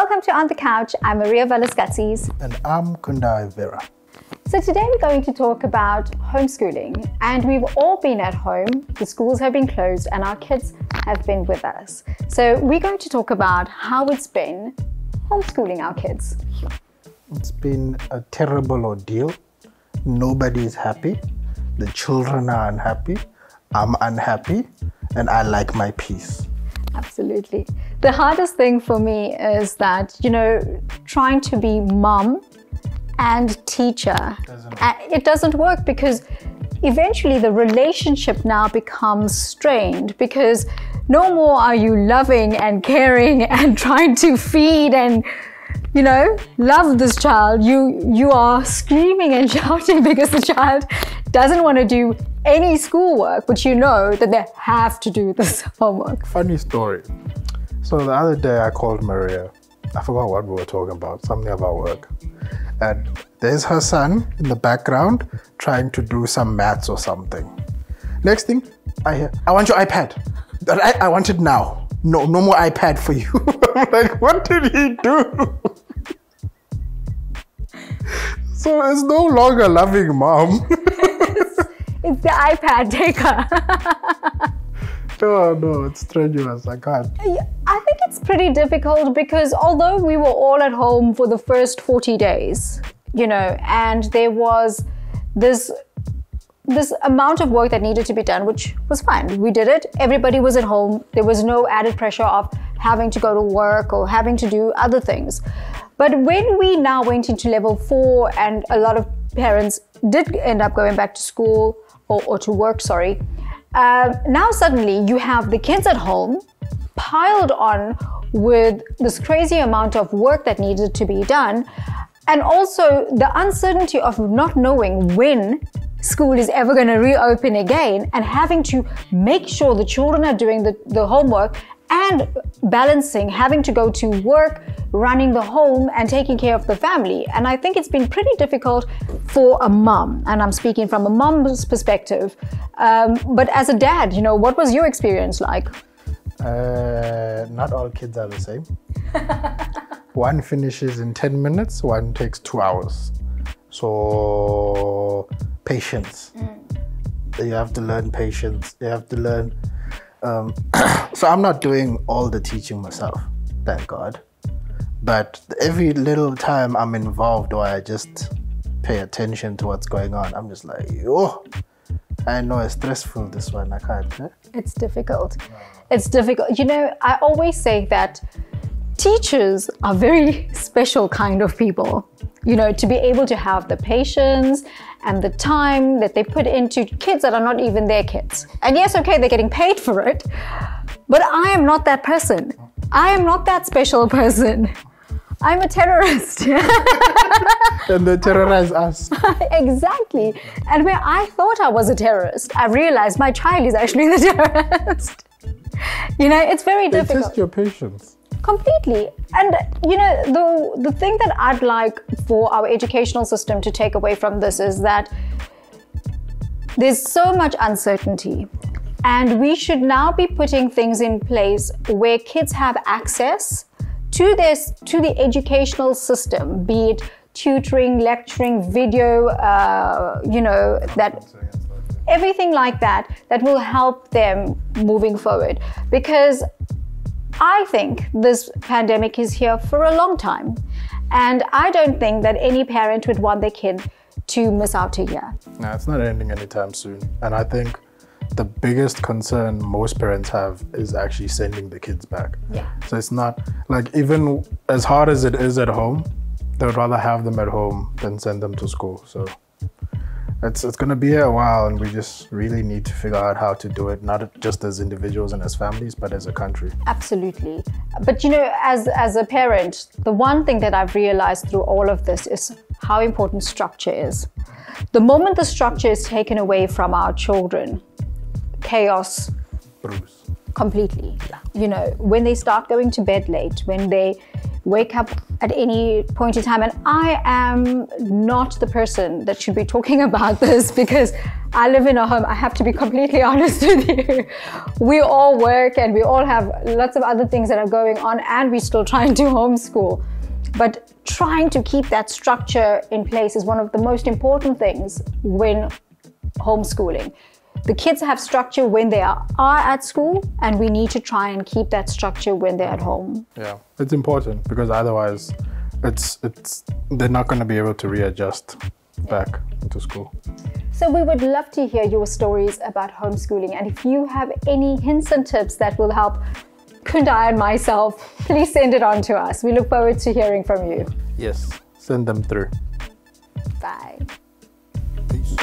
Welcome to On the Couch. I'm Maria VKATZ. And I'm Kundai Vera. So today we're going to talk about homeschooling, and we've all been at home, the schools have been closed, and our kids have been with us. So we're going to talk about how it's been homeschooling our kids. It's been a terrible ordeal. Nobody's happy. The children are unhappy. I'm unhappy, and I like my peace. Absolutely. The hardest thing for me is that, trying to be mom and teacher, it doesn't work because eventually the relationship now becomes strained because no more are you loving and caring and trying to feed and, love this child. You are screaming and shouting because the child doesn't want to do any schoolwork, but you know that they have to do this homework. Funny story. So the other day I called Maria. I forgot what we were talking about, something about work. And there's her son in the background trying to do some maths or something. Next thing, I hear, I want your iPad. I want it now. No more iPad for you. I'm like, what did he do? So it's no longer loving mom. It's the iPad taker. No, it's strenuous. I can't. I think it's pretty difficult because although we were all at home for the first 40 days, and there was this amount of work that needed to be done, which was fine. We did it. Everybody was at home. There was no added pressure of having to go to work or having to do other things. But when we now went into level 4 and a lot of parents did end up going back to school or to work, now suddenly you have the kids at home piled on with this crazy amount of work that needed to be done, and also the uncertainty of not knowing when school is ever going to reopen again and having to make sure the children are doing the homework and balancing having to go to work, running the home and taking care of the family. And I think it's been pretty difficult for a mom, and I'm speaking from a mom's perspective. But as a dad, what was your experience like? Not all kids are the same. One finishes in 10 minutes, one takes 2 hours. So patience. You have to learn patience. You have to learn. So I'm not doing all the teaching myself, thank God. But every little time I'm involved or I just pay attention to what's going on, I'm just like, oh, I know it's stressful, this one, I can't. Eh? It's difficult. It's difficult. I always say that teachers are very special kind of people, to be able to have the patience and the time that they put into kids that are not even their kids. And yes, okay, they're getting paid for it, but I am not that person. I am not that special person. I'm a terrorist. And they terrorize us. Exactly. And where I thought I was a terrorist, I realized my child is actually the terrorist. It's very difficult. Test your patience. Completely. And, the thing that I'd like for our educational system to take away from this is that there's so much uncertainty. And we should now be putting things in place where kids have access to the educational system, be it tutoring, lecturing, video, that everything like that will help them moving forward. Because I think this pandemic is here for a long time, and I don't think that any parent would want their kid to miss out a year. No, it's not ending anytime soon. And I think the biggest concern most parents have is actually sending the kids back. Yeah. So it's not like, even as hard as it is at home, they would rather have them at home than send them to school. So it's going to be here a while, and we just really need to figure out how to do it, not just as individuals and as families, but as a country. Absolutely. But as a parent, the one thing that I've realized through all of this is how important structure is. The moment the structure is taken away from our children, chaos. Bruce. Completely. When they start going to bed late, when they wake up at any point in time. And I am not the person that should be talking about this because I live in a home. I have to be completely honest with you. We all work and we all have lots of other things that are going on, and we still trying to homeschool. But trying to keep that structure in place is one of the most important things when homeschooling. The kids have structure when they are at school, and we need to try and keep that structure when they're at home. Yeah, it's important because otherwise they're not going to be able to readjust back into school. So we would love to hear your stories about homeschooling, and if you have any hints and tips that will help Kunda and myself, please send it on to us. We look forward to hearing from you. Yes, send them through. Bye. Peace.